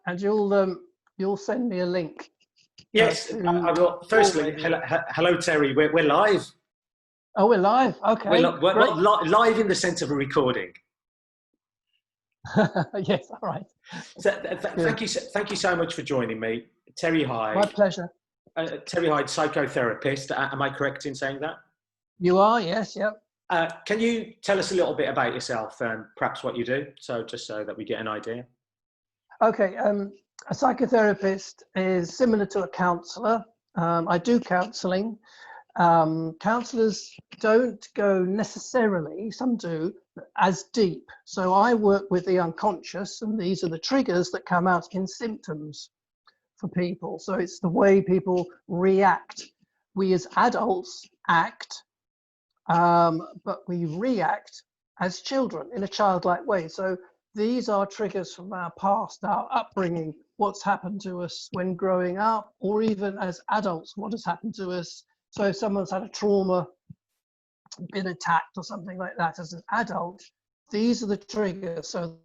And you'll send me a link. Yes, I will. Firstly, hello Terry. We're live. Oh, we're live. Okay, we're live in the sense of a recording. Yes, all right. So, thank you so much for joining me, Terry Hyde. My pleasure. Terry Hyde, psychotherapist. Am I correct in saying that? You are, yes, yep. Can you tell us a little bit about yourself and perhaps what you do, just so that we get an idea? Okay, a psychotherapist is similar to a counsellor. I do counselling. Counsellors don't go necessarily, some do, as deep. So I work with the unconscious, and these are the triggers that come out in symptoms for people. So it's the way people react. We as adults act, but we react as children in a childlike way. So these are triggers from our past, our upbringing, what's happened to us when growing up, or even as adults, what has happened to us. So if someone's had a trauma, been attacked or something like that as an adult, these are the triggers. So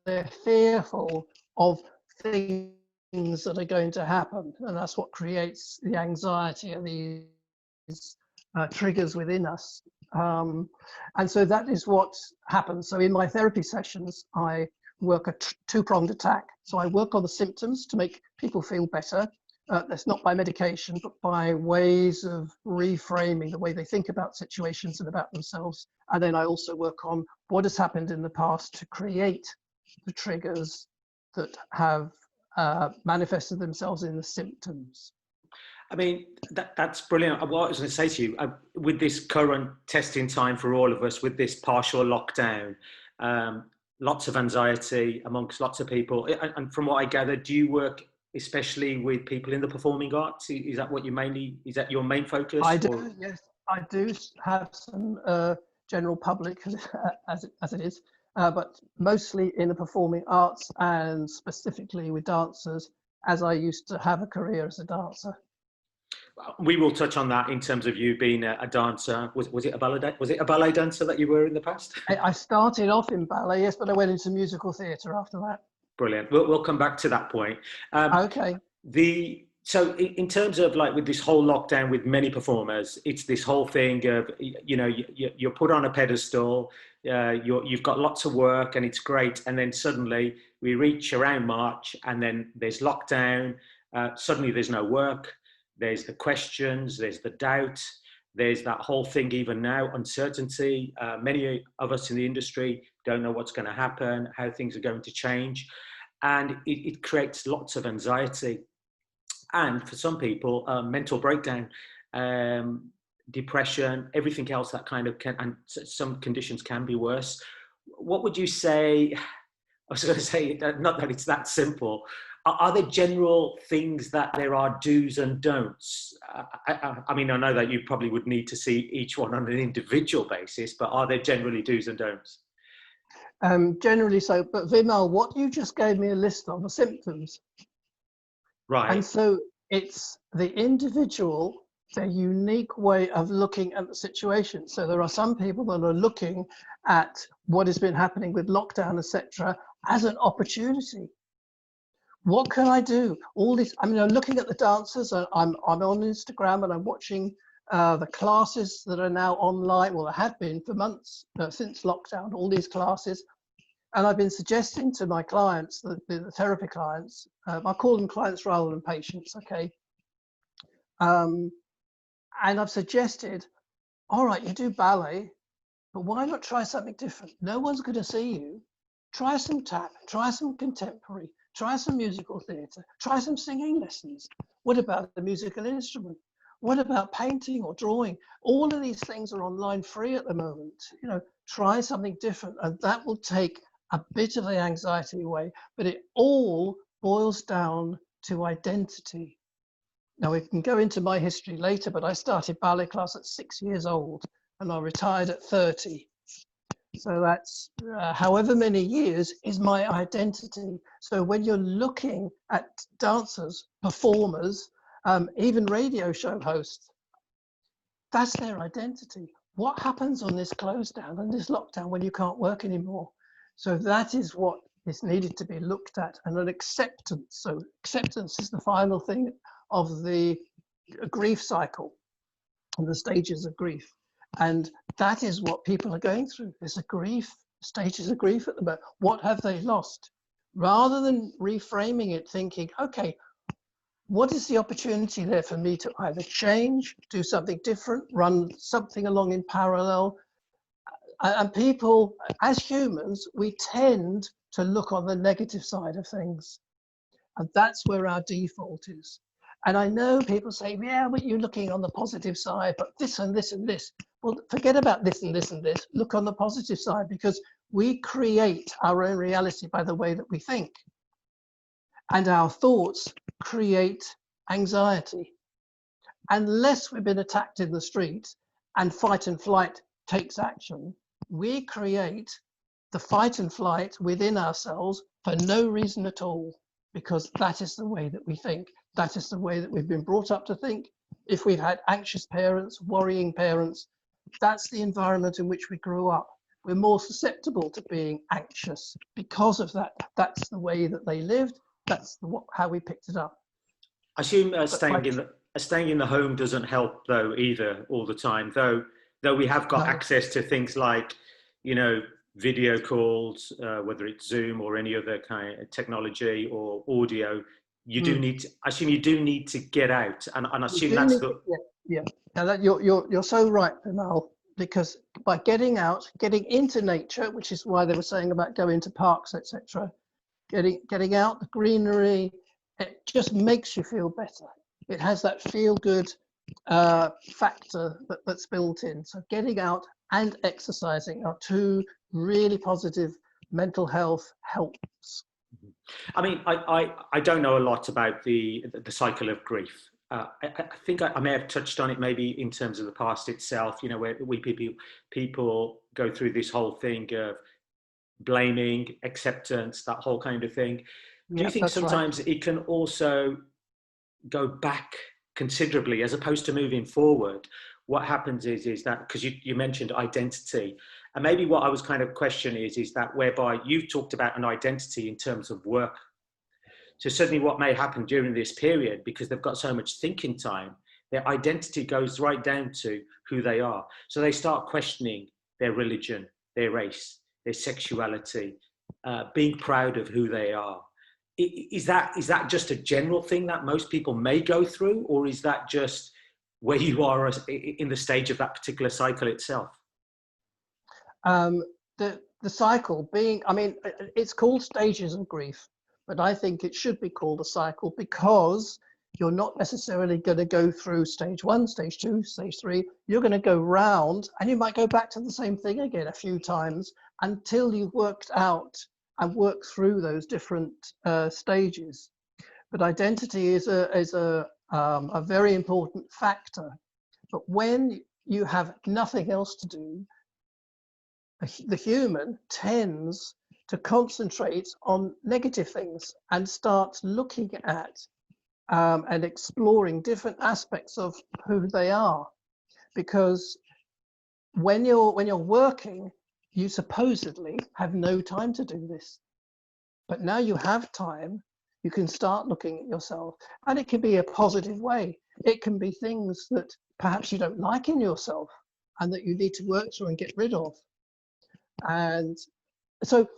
they're fearful of things that are going to happen. And that's what creates the anxiety and these triggers within us. And so that is what happens. So in my therapy sessions, I work a two-pronged attack. So I work on the symptoms to make people feel better. That's not by medication, but by ways of reframing the way they think about situations and about themselves. And then I also work on what has happened in the past to create the triggers that have manifested themselves in the symptoms. I mean, that's brilliant. What I was going to say to you, with this current testing time for all of us, with this partial lockdown, lots of anxiety amongst lots of people. And from what I gather, do you work especially with people in the performing arts? Is that what is that your main focus? I do, yes. I do have some general public as it is, but mostly in the performing arts and specifically with dancers, as I used to have a career as a dancer. We will touch on that in terms of you being a dancer. Was it a ballet? Was it a ballet dancer that you were in the past? I started off in ballet, yes, but I went into musical theatre after that. Brilliant. We'll come back to that point. Okay. So in terms of like with this whole lockdown with many performers, it's this whole thing of, you know, you're put on a pedestal, you've got lots of work and it's great. And then suddenly we reach around March and then there's lockdown. Suddenly there's no work. There's the questions, there's the doubt, there's that whole thing even now, uncertainty. Many of us in the industry don't know what's going to happen, how things are going to change. And it creates lots of anxiety. And for some people, mental breakdown, depression, everything else that kind of can, and some conditions can be worse. What would you say? I was going to say, not that it's that simple. Are there general things that there are do's and don'ts? I mean, I know that you probably would need to see each one on an individual basis, but are there generally do's and don'ts? Generally so, but Vimal, what you just gave me a list of are symptoms. Right. And so it's the individual, their unique way of looking at the situation. So there are some people that are looking at what has been happening with lockdown, etc., as an opportunity. What can I do? All this, I mean, I'm looking at the dancers. I'm on Instagram and I'm watching the classes that are now online. Well, there have been for months since lockdown, all these classes. And I've been suggesting to my clients, the therapy clients, I call them clients rather than patients, okay? And I've suggested, all right, you do ballet, but why not try something different? No one's going to see you. Try some tap, try some contemporary. Try some musical theatre, try some singing lessons. What about the musical instrument? What about painting or drawing? All of these things are online free at the moment. You know, try something different and that will take a bit of the anxiety away, but it all boils down to identity. Now we can go into my history later, but I started ballet class at 6 years old and I retired at 30. So that's however many years is my identity. So when you're looking at dancers, performers, even radio show hosts, that's their identity. What happens on this close down and this lockdown when you can't work anymore? So that is what is needed to be looked at, and an acceptance. So acceptance is the final thing of the grief cycle and the stages of grief. And that is what people are going through. There's a grief, stages of grief at the moment. What have they lost? Rather than reframing it, thinking, okay, what is the opportunity there for me to either change, do something different, run something along in parallel? And people, as humans, we tend to look on the negative side of things. And that's where our default is. And I know people say, yeah, but you're looking on the positive side, but this and this and this. Well, forget about this and this and this. Look on the positive side, because we create our own reality by the way that we think. And our thoughts create anxiety. Unless we've been attacked in the street and fight and flight takes action, we create the fight and flight within ourselves for no reason at all, because that is the way that we think. That is the way that we've been brought up to think. If we've had anxious parents, worrying parents, that's the environment in which we grew up. We're more susceptible to being anxious because of that. That's the way that they lived. That's how we picked it up. I assume staying in the home doesn't help though either all the time, though we have got access to things like, you know, video calls, whether it's Zoom or any other kind of technology or audio. You do need to, I assume you do need to get out, and I assume that's the... Yeah. Now that you're so right, Vimal, because by getting out, getting into nature, which is why they were saying about going to parks, etc., getting out, the greenery, it just makes you feel better. It has that feel-good factor that's built in. So getting out and exercising are two really positive mental health helps. I mean, I don't know a lot about the cycle of grief. I think I may have touched on it maybe in terms of the past itself, you know, where people go through this whole thing of blaming, acceptance, that whole kind of thing. Do you think sometimes it can also go back considerably as opposed to moving forward? What happens is that, because you mentioned identity, and maybe what I was kind of questioning is that whereby you talked about an identity in terms of work. So suddenly what may happen during this period, because they've got so much thinking time, their identity goes right down to who they are. So they start questioning their religion, their race, their sexuality, being proud of who they are. Is that just a general thing that most people may go through, or is that just where you are in the stage of that particular cycle itself? The cycle being, I mean, it's called stages of grief, but I think it should be called a cycle, because you're not necessarily going to go through stage 1, stage 2, stage 3. You're going to go round, and you might go back to the same thing again a few times until you've worked out and worked through those different stages. But identity is a very important factor. But when you have nothing else to do, the human tends to concentrate on negative things and starts looking at and exploring different aspects of who they are. Because when you're working, you supposedly have no time to do this. But now you have time, you can start looking at yourself, and it can be a positive way. It can be things that perhaps you don't like in yourself and that you need to work through and get rid of. And so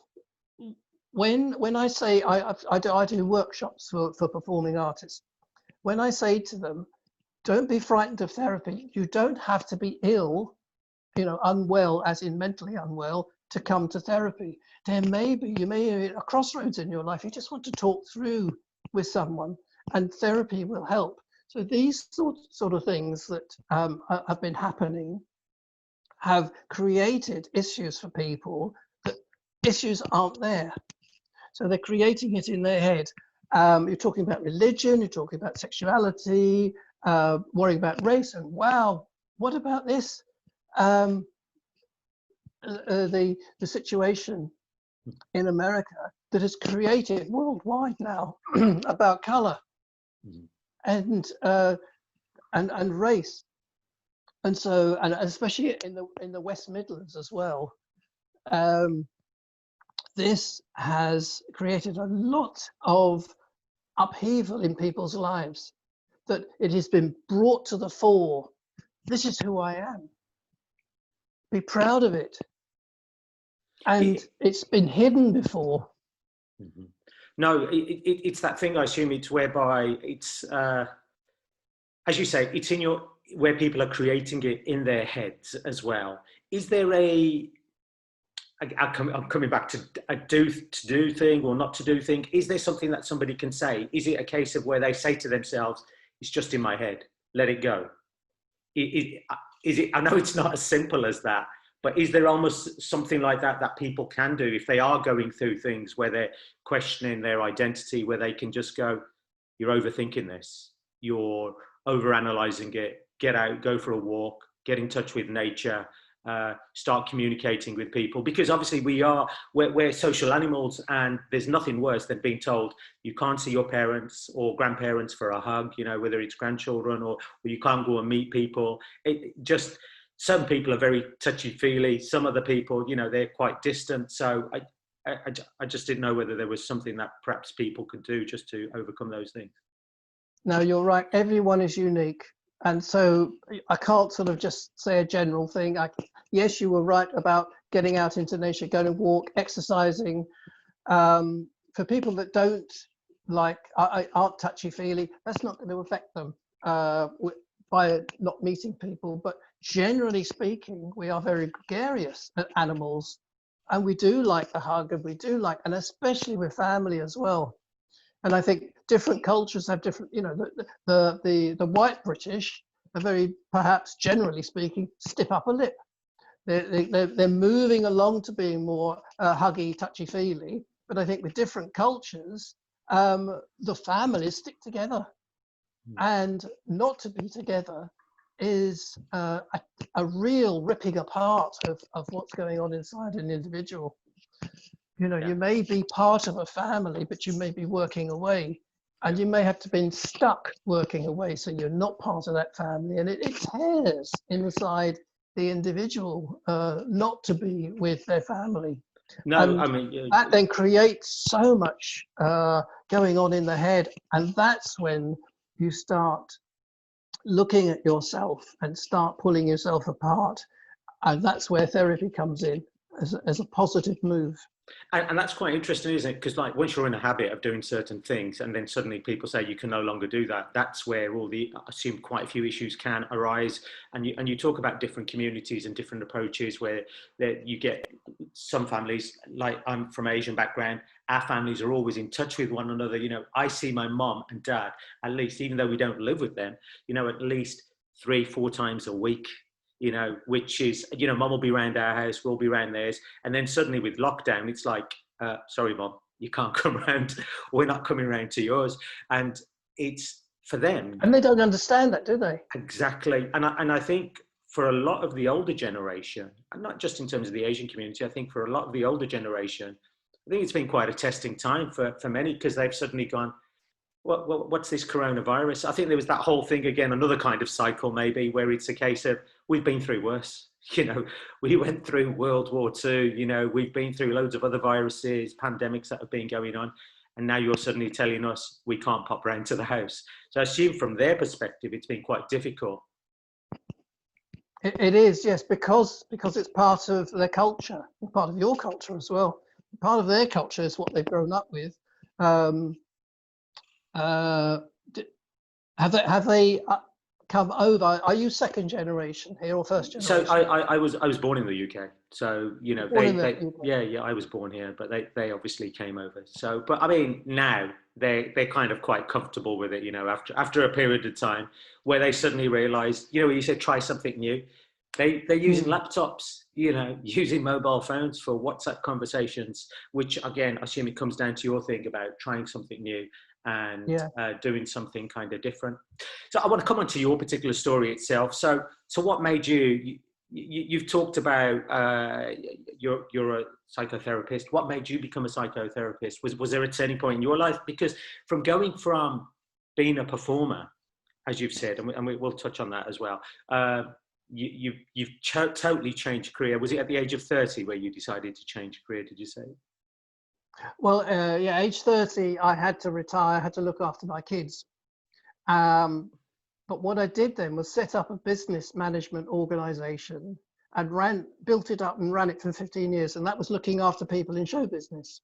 when I say I do workshops for performing artists, when I say to them, don't be frightened of therapy. You don't have to be ill, you know, unwell, as in mentally unwell, to come to therapy. You may be at a crossroads in your life. You just want to talk through with someone, and therapy will help. So these sort of things that have been happening have created issues for people that issues aren't there. So they're creating it in their head. You're talking about religion, you're talking about sexuality, worrying about race, and wow, what about this? The situation in America that has created worldwide now about color and race, and so, and especially in the West Midlands as well. this has created a lot of upheaval in people's lives, that it has been brought to the fore. This is who I am. Be proud of it. And it's been hidden before. Mm-hmm. No, it's that thing, I assume it's whereby it's, as you say, it's in where people are creating it in their heads as well. Is there I'm coming back to a do thing or not to do thing. Is there something that somebody can say? Is it a case of where they say to themselves, it's just in my head, let it go? Is it, I know it's not as simple as that, but is there almost something like that people can do if they are going through things where they're questioning their identity, where they can just go, you're overthinking this, you're overanalyzing it, get out, go for a walk, get in touch with nature, start communicating with people, because obviously we're social animals, and there's nothing worse than being told you can't see your parents or grandparents for a hug, you know, whether it's grandchildren or you can't go and meet people. It just, some people are very touchy-feely, some other people, you know, they're quite distant. So I just didn't know whether there was something that perhaps people could do just to overcome those things. No, you're right. Everyone is unique. And so I can't sort of just say a general thing. Yes, you were right about getting out into nature, going to walk, exercising. For people that don't aren't touchy-feely, that's not going to affect them by not meeting people. But generally speaking, we are very gregarious animals, and we do like the hug, and we do like, and especially with family as well. And I think different cultures have different, you know, the white British are very, perhaps generally speaking, stiff upper lip. They're moving along to being more huggy, touchy-feely. But I think with different cultures, the families stick together. And not to be together is a real ripping apart of what's going on inside an individual. You know, you may be part of a family, but you may be working away, and you may have to been stuck working away, so you're not part of that family, and it tears inside the individual not to be with their family. No, and I mean, that then creates so much going on in the head, and that's when you start looking at yourself and start pulling yourself apart, and that's where therapy comes in as a positive move. And that's quite interesting, isn't it? Because like once you're in a habit of doing certain things, and then suddenly people say you can no longer do that, that's where all the, I assume, quite a few issues can arise. And you talk about different communities and different approaches where you get some families, like I'm from Asian background, our families are always in touch with one another. You know, I see my mom and dad, at least, even though we don't live with them, you know, at least 3-4 times a week. You know, which is, you know, mum will be around our house, we'll be around theirs. And then suddenly with lockdown, it's like, sorry, mum, you can't come around. We're not coming around to yours. And it's for them. And they don't understand that, do they? Exactly. And I think for a lot of the older generation, and not just in terms of the Asian community, I think for a lot of the older generation, I think it's been quite a testing time for many, because they've suddenly gone, what's this coronavirus? I think there was that whole thing again, another kind of cycle maybe, where it's a case of we've been through worse. You know, we went through World War II, you know, we've been through loads of other viruses, pandemics that have been going on. And now you're suddenly telling us we can't pop round to the house. So I assume from their perspective, it's been quite difficult. It is, yes, because it's part of their culture, part of your culture as well. Part of their culture is what they've grown up with. Have they come over? Are you second generation here or first generation? So I was born in the UK. So, you know, I was born here, but they obviously came over. So, but I mean, now they're kind of quite comfortable with it, you know, after a period of time where they suddenly realized, you know, when you said try something new, they're using laptops, you know, using mobile phones for WhatsApp conversations, which again, I assume it comes down to your thing about trying something new and doing something kind of different. So I want to come on to your particular story itself. So what made you've talked about you're a psychotherapist. What made you become a psychotherapist? Was there a turning point in your life? Because from going from being a performer, as you've said, and we'll touch on that as well, you've totally changed career. Was it at the age of 30 where you decided to change career, did you say? Well, yeah, age 30, I had to retire. I had to look after my kids. But what I did then was set up a business management organization and built it up and ran it for 15 years. And that was looking after people in show business.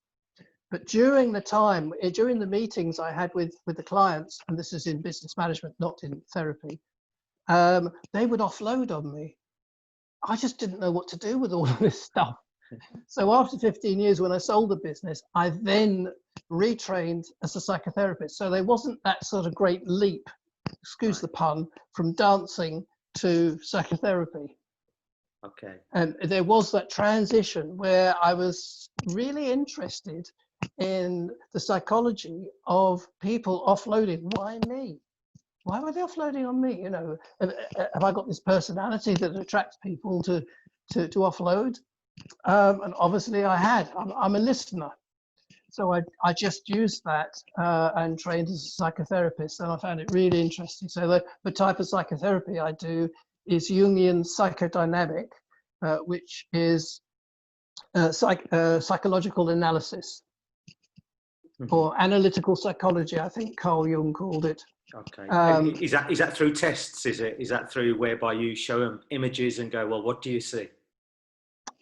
But during the meetings I had with the clients, and this is in business management, not in therapy, they would offload on me. I just didn't know what to do with all of this stuff. So after 15 years, when I sold the business, I then retrained as a psychotherapist. So there wasn't that sort of great leap, excuse the pun, from dancing to psychotherapy. Okay. And there was that transition where I was really interested in the psychology of people offloading. Why me? Why were they offloading on me? You know, have I got this personality that attracts people to offload? And obviously I had. I'm a listener. So I just used that and trained as a psychotherapist, and I found it really interesting. So the type of psychotherapy I do is Jungian psychodynamic, which is psychological analysis, or analytical psychology, I think Carl Jung called it. Okay. Is that through tests? Is that through whereby you show them images and go, well, what do you see?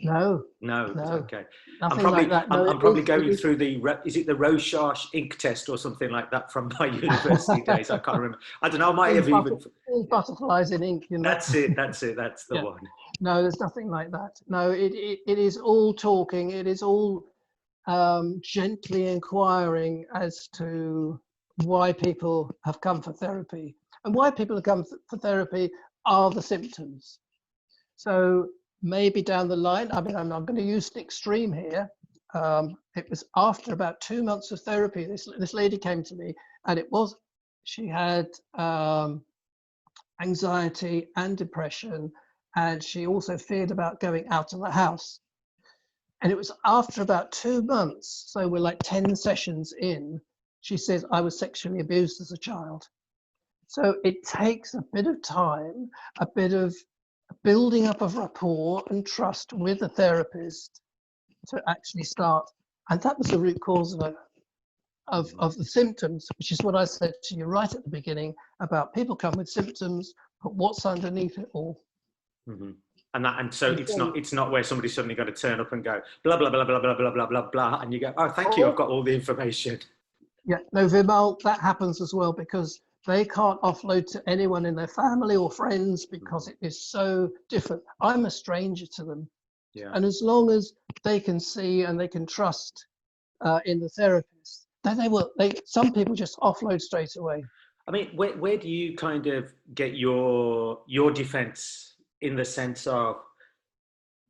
No. Okay. Nothing I'm probably like that. No, I'm probably going through is it the Rorschach ink test or something like that from my university days? I can't remember. I don't know. I might have even butterflies in ink. You know? That's it. That's the one. No, there's nothing like that. No, it is all talking. It is all gently inquiring as to why people have come for therapy, and why people have come for therapy are the symptoms. So maybe down the line, I mean, I'm going to use an extreme here. It was after about 2 months of therapy, this lady came to me, and she had anxiety and depression, and she also feared about going out of the house. And it was after about 2 months, so we're like 10 sessions in, she says, I was sexually abused as a child. So it takes a bit of time, a bit of building up of rapport and trust with the therapist to actually start. And that was the root cause of the symptoms, which is what I said to you right at the beginning about people come with symptoms, but what's underneath it all. Mm-hmm. And so it's not where somebody's suddenly going to turn up and go blah blah blah blah blah blah blah blah blah, and you go, oh, thank you, I've got all the information. Yeah, no, Vimal, that happens as well, because they can't offload to anyone in their family or friends because it is so different. I'm a stranger to them. Yeah. And as long as they can see and they can trust in the therapist, then they will. Some people just offload straight away. I mean, where do you kind of get your defense, in the sense of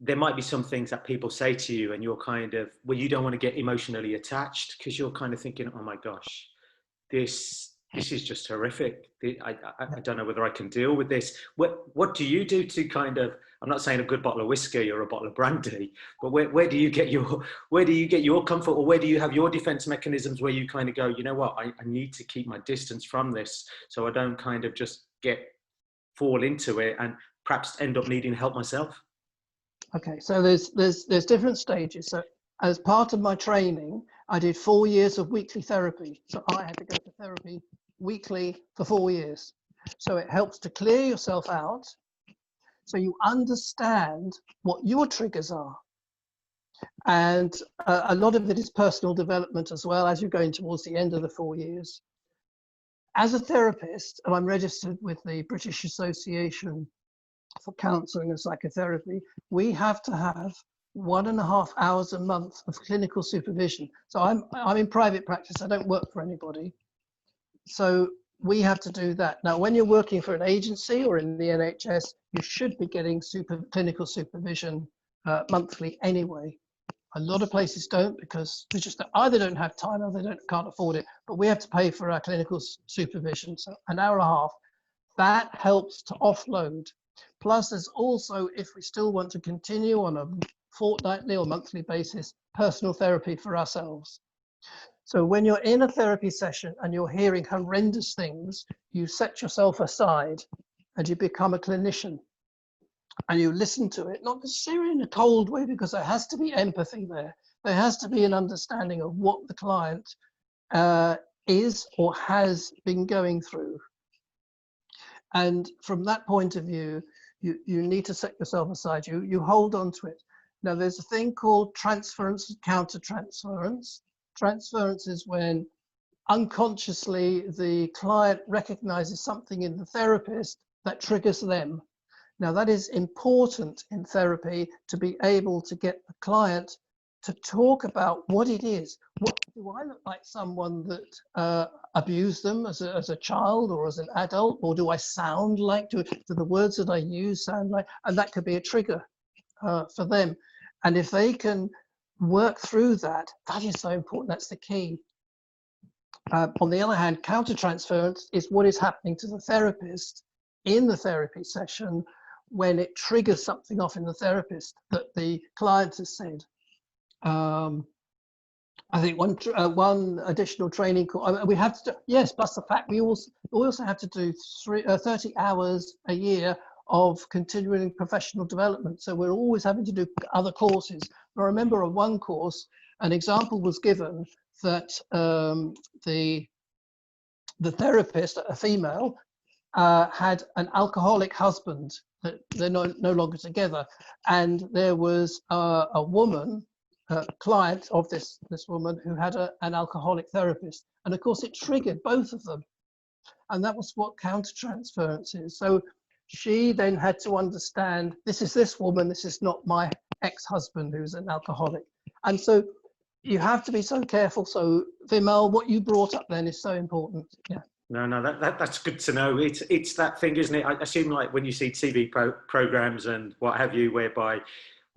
there might be some things that people say to you and you're kind of, well, you don't want to get emotionally attached because you're kind of thinking, oh my gosh, this is just horrific. I don't know whether I can deal with this. What do you do to kind of, I'm not saying a good bottle of whiskey or a bottle of brandy, but where do you get your comfort, or where do you have your defense mechanisms where you kind of go, you know what, I need to keep my distance from this so I don't kind of just fall into it and perhaps end up needing help myself? Okay, so there's different stages. So as part of my training, I did 4 years of weekly therapy. So I had to go to therapy weekly for 4 years. So it helps to clear yourself out, so you understand what your triggers are. And a lot of it is personal development as well, as you're going towards the end of the 4 years. As a therapist, and I'm registered with the British Association for Counselling and Psychotherapy, we have to have 1.5 hours a month of clinical supervision. So I'm in private practice. I don't work for anybody. So we have to do that. Now, when you're working for an agency or in the NHS, you should be getting clinical supervision monthly anyway. A lot of places don't, because they just either don't have time or they can't afford it. But we have to pay for our clinical supervision. So 1.5 hours, that helps to offload. Plus, there's also, if we still want to continue on a fortnightly or monthly basis, personal therapy for ourselves. So when you're in a therapy session and you're hearing horrendous things, you set yourself aside and you become a clinician. And you listen to it, not necessarily in a cold way, because there has to be empathy there. there has to be an understanding of what the client is or has been going through. And from that point of view, you need to set yourself aside. You hold on to it. Now, there's a thing called transference and countertransference. Transference is when unconsciously the client recognizes something in the therapist that triggers them. Now, that is important in therapy, to be able to get the client to talk about what it is. What do I look like? Someone that abused them as a child or as an adult? Or do I sound like, do the words that I use sound like? And that could be a trigger for them. And if they can work through that, that is so important. That's the key. On the other hand, countertransference is what is happening to the therapist in the therapy session when it triggers something off in the therapist that the client has said. I think one additional training course we have to do, yes, plus the fact we also have to do 30 hours a year of continuing professional development. So we're always having to do other courses. I remember on one course, an example was given that the therapist, a female, had an alcoholic husband, that they're no longer together, and there was a woman, client of this woman, who had an alcoholic therapist, and of course it triggered both of them, and that was what countertransference is. So she then had to understand, this is this woman, this is not my ex-husband who's an alcoholic. And so you have to be so careful. So Vimal, what you brought up then is so important. Yeah. No, that's good to know. It's that thing, isn't it? I assume, like when you see TV programs and what have you, where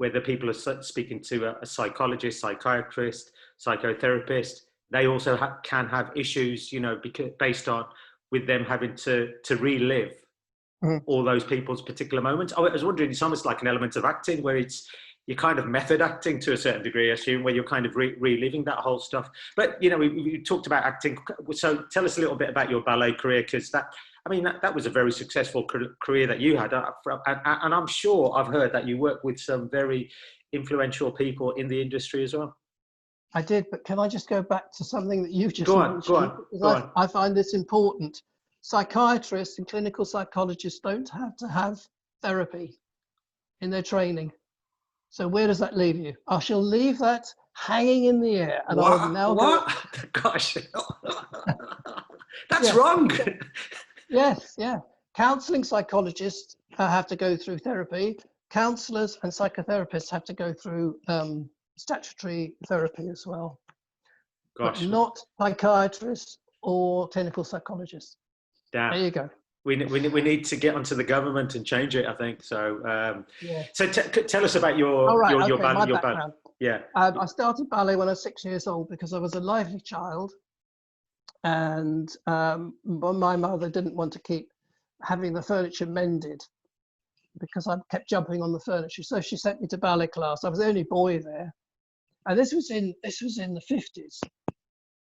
the people are speaking to a psychologist, psychiatrist, psychotherapist, they also can have issues, you know, because based on with them having to relive all those people's particular moments. I was wondering, it's almost like an element of acting where you're kind of method acting to a certain degree, I assume, where you're kind of reliving that whole stuff. But, you know, we talked about acting. So tell us a little bit about your ballet career, because that was a very successful career that you had. And I'm sure I've heard that you work with some very influential people in the industry as well. I did, but can I just go back to something that you just mentioned? Go on. I find this important. Psychiatrists and clinical psychologists don't have to have therapy in their training. So where does that leave you? I shall leave that hanging in the air. And I will now Gosh, that's wrong. Yes, yeah. Counselling psychologists have to go through therapy. Counsellors and psychotherapists have to go through statutory therapy as well. Gosh. But not psychiatrists or clinical psychologists. Damn. There you go. We need to get onto the government and change it, I think. So, So tell us about your background. Yeah. I started ballet when I was 6 years old because I was a lively child, and my mother didn't want to keep having the furniture mended because I kept jumping on the furniture. So she sent me to ballet class. I was the only boy there, and this was in the 50s.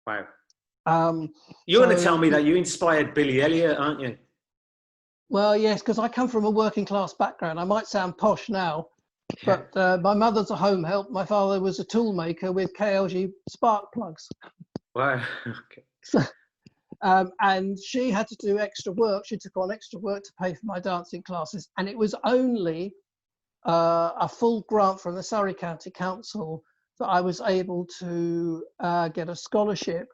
Wow. You're going to tell me that you inspired Billy Elliot, aren't you? Well, yes, because I come from a working class background. I might sound posh now, but my mother's a home help. My father was a tool maker with KLG spark plugs. Wow. Okay. So, and she had to do extra work. She took on extra work to pay for my dancing classes. And it was only a full grant from the Surrey County Council that I was able to get a scholarship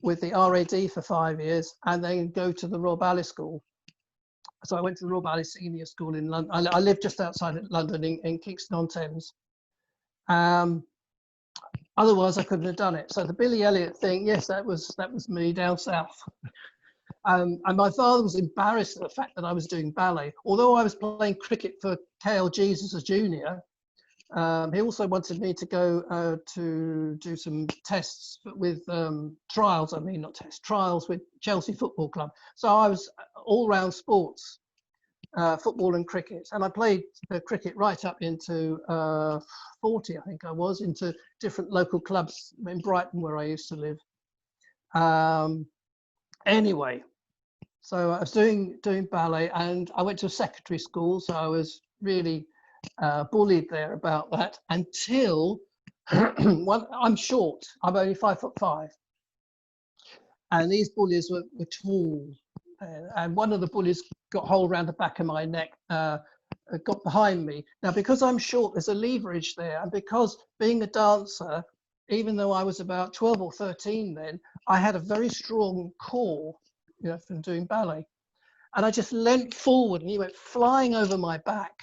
with the RAD for 5 years and then go to the Royal Ballet School. So I went to the Royal Ballet Senior School in London. I lived just outside of London in Kingston-on-Thames. Otherwise, I couldn't have done it. So the Billy Elliot thing, yes, that was me down south. And my father was embarrassed at the fact that I was doing ballet. Although I was playing cricket for KLGs as a junior, he also wanted me to go to do some tests with trials with Chelsea Football Club. So I was all-round sports, football and cricket. And I played cricket right up into 40, I think I was, into different local clubs in Brighton where I used to live. Anyway, so I was doing ballet, and I went to a secondary school, so I was really bullied there about that until I'm short. I'm only 5'5", and these bullies were tall. And one of the bullies got hold around the back of my neck, got behind me. Now, because I'm short, there's a leverage there, and because being a dancer, even though I was about 12 or 13 then, I had a very strong core, you know, from doing ballet. And I just leant forward, and he went flying over my back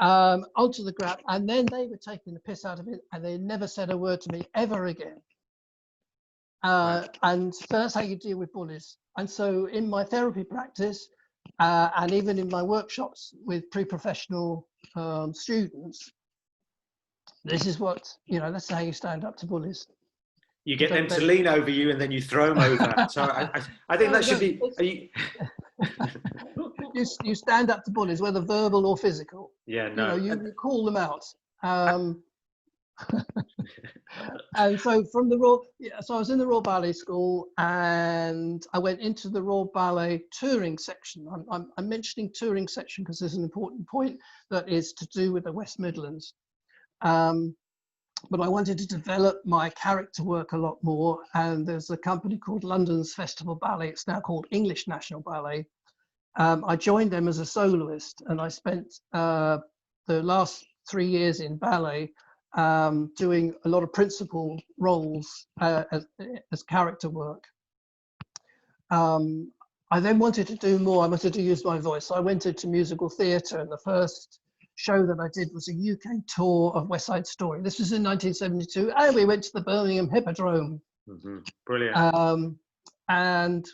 onto the ground. And then they were taking the piss out of it, and they never said a word to me ever again. And so that's how you deal with bullies. And so in my therapy practice, and even in my workshops with pre-professional students, this is what, you know, that's how you stand up to bullies. You get them to lean over you, and then you throw them over. So I think that should be. You stand up to bullies, whether verbal or physical. Yeah, no. You know, you call them out. And so from the Royal, so I was in the Royal Ballet School, and I went into the Royal Ballet touring section. I'm mentioning touring section because there's an important point that is to do with the West Midlands. But I wanted to develop my character work a lot more, and there's a company called London's Festival Ballet. It's now called English National Ballet. I joined them as a soloist, and I spent the last 3 years in ballet doing a lot of principal roles as character work. I then wanted to do more. I wanted to use my voice. So I went into musical theatre, and the first show that I did was a UK tour of West Side Story. This was in 1972, and we went to the Birmingham Hippodrome. Mm-hmm. Brilliant. And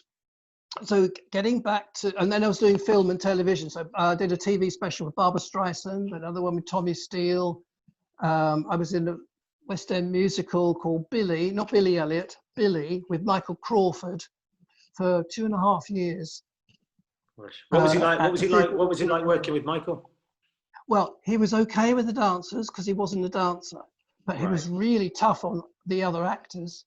so getting back to, and then I was doing film and television. So I did a TV special with Barbra Streisand, another one with Tommy Steele. I was in a West End musical called Billy, not Billy Elliot, Billy, with Michael Crawford for 2.5 years. What was he like? What was it like working with Michael? Well, he was okay with the dancers because he wasn't a dancer, but he was really tough on the other actors.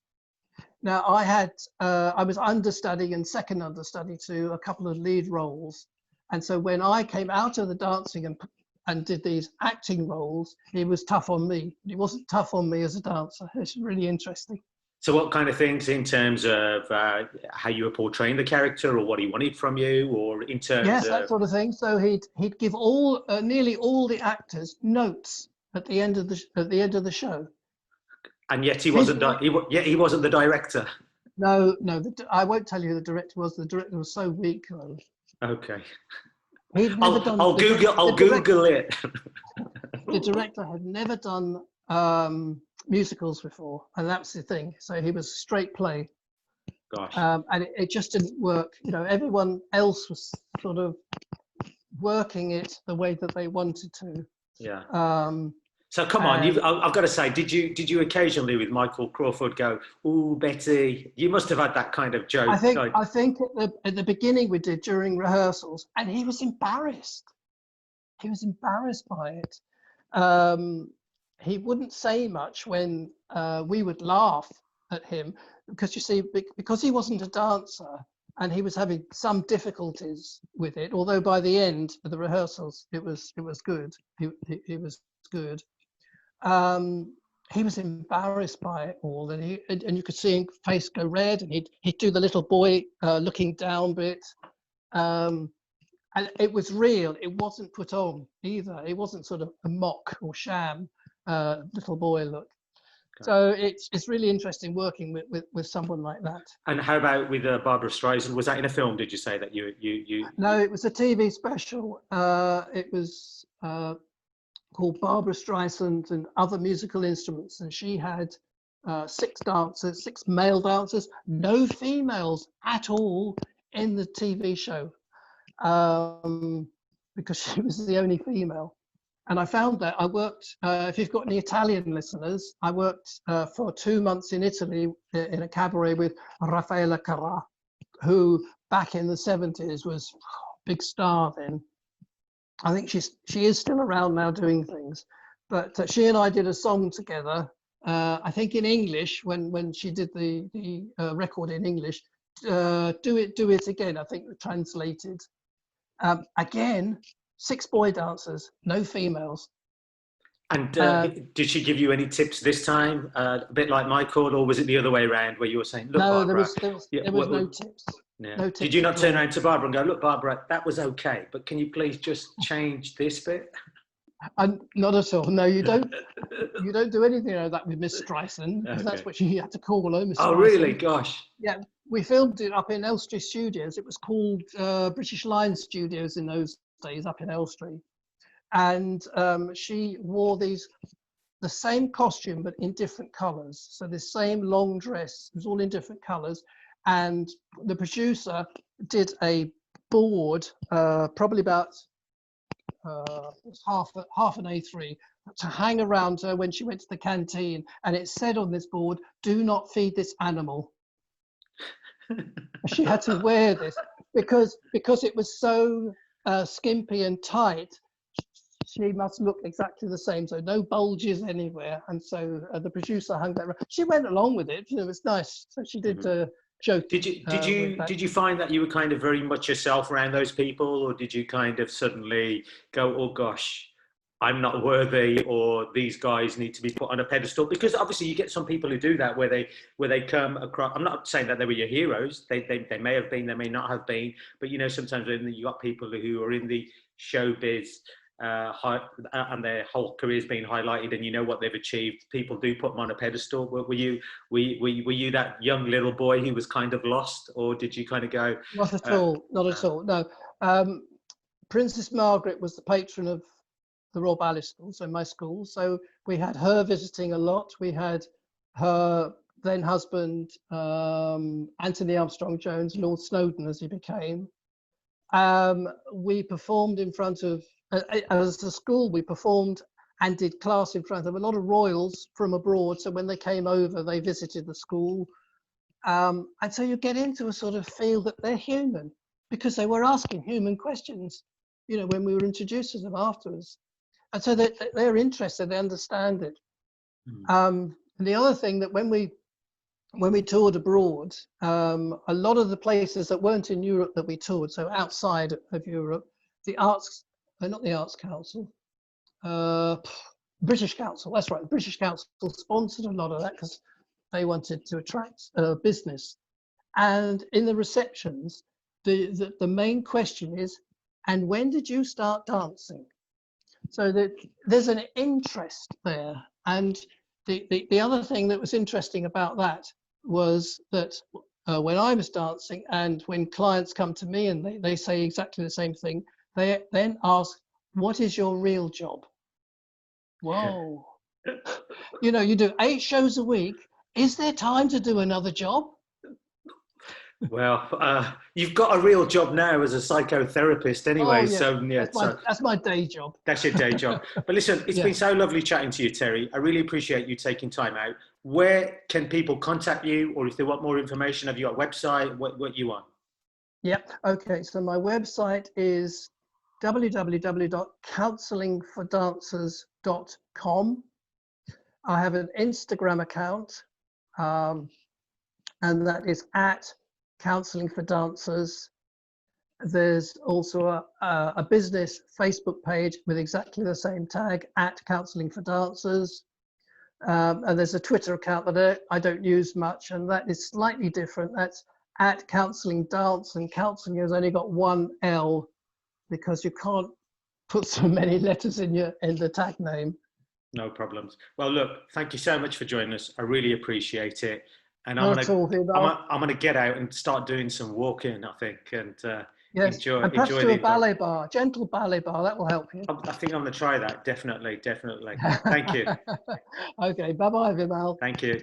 Now I was understudy and second understudy to a couple of lead roles. And so when I came out of the dancing and did these acting roles, he was tough on me. He wasn't tough on me as a dancer. It's really interesting. So what kind of things in terms of how you were portraying the character, or what he wanted from you, or in terms yes, of... that sort of thing. So he'd give nearly all the actors notes at the end of the show. And yet he wasn't he wasn't the director. No, I won't tell you who the director was. The director was so weak. Okay. He'd never done. I'll Google it. The director had never done musicals before, and that's the thing. So he was straight play. Gosh. And it just didn't work. You know, everyone else was sort of working it the way that they wanted to. Yeah. So come on, I've got to say, did you occasionally with Michael Crawford go, "Ooh, Betty"? You must have had that kind of joke. I think at the beginning we did during rehearsals, and he was embarrassed. He was embarrassed by it. He wouldn't say much when we would laugh at him, because you see, because he wasn't a dancer and he was having some difficulties with it. Although by the end of the rehearsals, it was good. He was good. He was embarrassed by it all, and you could see his face go red, and he'd do the little boy looking down bit, and it was real. It wasn't put on either. It wasn't sort of a mock or sham little boy look. Okay. So it's really interesting working with someone like that. And how about with Barbra Streisand? Was that in a film? Did you say that you? No, it was a TV special. It was called Barbra Streisand and Other Musical Instruments, and she had 6 dancers, 6 male dancers, no females at all in the TV show, because she was the only female. And I found that I worked, if you've got any Italian listeners, I worked for 2 months in Italy in a cabaret with Raffaella Carrà, who back in the 70s was a big star then. I think she is still around now doing things, but she and I did a song together. I think in English, when she did the record in English, do it again. I think translated. Again, 6 boy dancers, no females. And Uh, did she give you any tips this time? A bit like my call, or was it the other way around where you were saying, "Look, no, Barbara, yeah, there was no tips, yeah." no Did tips you at not turn all. around to Barbara and go, "Look, Barbara, that was okay, but can you please just change this bit?" And not at all. No, you don't. You don't do anything like that with Miss Streisand, because that's Okay. what she had to call her, Miss Oh, really? Streisand. Gosh. Yeah, we filmed it up in Elstree Studios. It was called British Line Studios in those days, up in Elstree. And she wore the same costume, but in different colours. So the same long dress, it was all in different colours. And the producer did a board, probably about half an A3, to hang around her when she went to the canteen, and it said on this board, "Do not feed this animal." She had to wear this because it was so skimpy and tight. She must look exactly the same, so no bulges anywhere. And so the producer hung that around. She went along with it. You know, it was nice. So she did joke. Did you find that you were kind of very much yourself around those people, or did you kind of suddenly go, "Oh gosh, I'm not worthy," or "These guys need to be put on a pedestal"? Because obviously you get some people who do that, where they come across. I'm not saying that they were your heroes. They may have been, they may not have been, but you know, sometimes when you got people who are in the showbiz, and their whole career's been highlighted, and you know what they've achieved, people do put them on a pedestal. Were you that young little boy who was kind of lost, or did you kind of go, Not at all. Not at all. No. Princess Margaret was the patron of the Royal Ballet School, so my school. So we had her visiting a lot. We had her then husband, Anthony Armstrong-Jones, Lord Snowdon as he became. We performed in front of, as a school, we performed and did class in front of a lot of royals from abroad. So when they came over, they visited the school. And so you get into a sort of feel that they're human, because they were asking human questions, you know, when we were introduced to them afterwards. And so they're interested, they understand it. And the other thing that when we toured abroad, a lot of the places that weren't in Europe that we toured, so outside of Europe, the arts, not the Arts Council, British Council, that's right, the British Council sponsored a lot of that because they wanted to attract business. And in the receptions, the main question is, "And when did you start dancing?" So that there's an interest there. And the other thing that was interesting about that was that when I was dancing, and when clients come to me and they say exactly the same thing, they then ask, "What is your real job?" Whoa. You know, you do 8 shows a week. Is there time to do another job? Well, you've got a real job now as a psychotherapist Oh anyway. yeah, So yeah, that's my day job. that's your day job. But listen, it's been Yeah. so lovely chatting to you, Terry. I really appreciate you taking time out. Where can people contact you, or if they want more information, have you got a website? What you want? Yep. Okay. So my website is www.counsellingfordancers.com. I have an Instagram account, and that is at Counselling for Dancers. There's also a business Facebook page with exactly the same tag, at Counselling for Dancers. And there's a Twitter account that I don't use much, and that is slightly different. That's at Counselling Dance, and counselling has only got one L because you can't put so many letters in the tag name. No problems. Well, look, thank you so much for joining us. I really appreciate it. And Not at all, Vimal. I'm gonna get out and start doing some walking, I think, and Yes, enjoy and perhaps do the a ballet bar, gentle ballet bar. That will help you. I think I'm gonna try that. Definitely. Thank you. Okay, bye bye, Vimal. Thank you.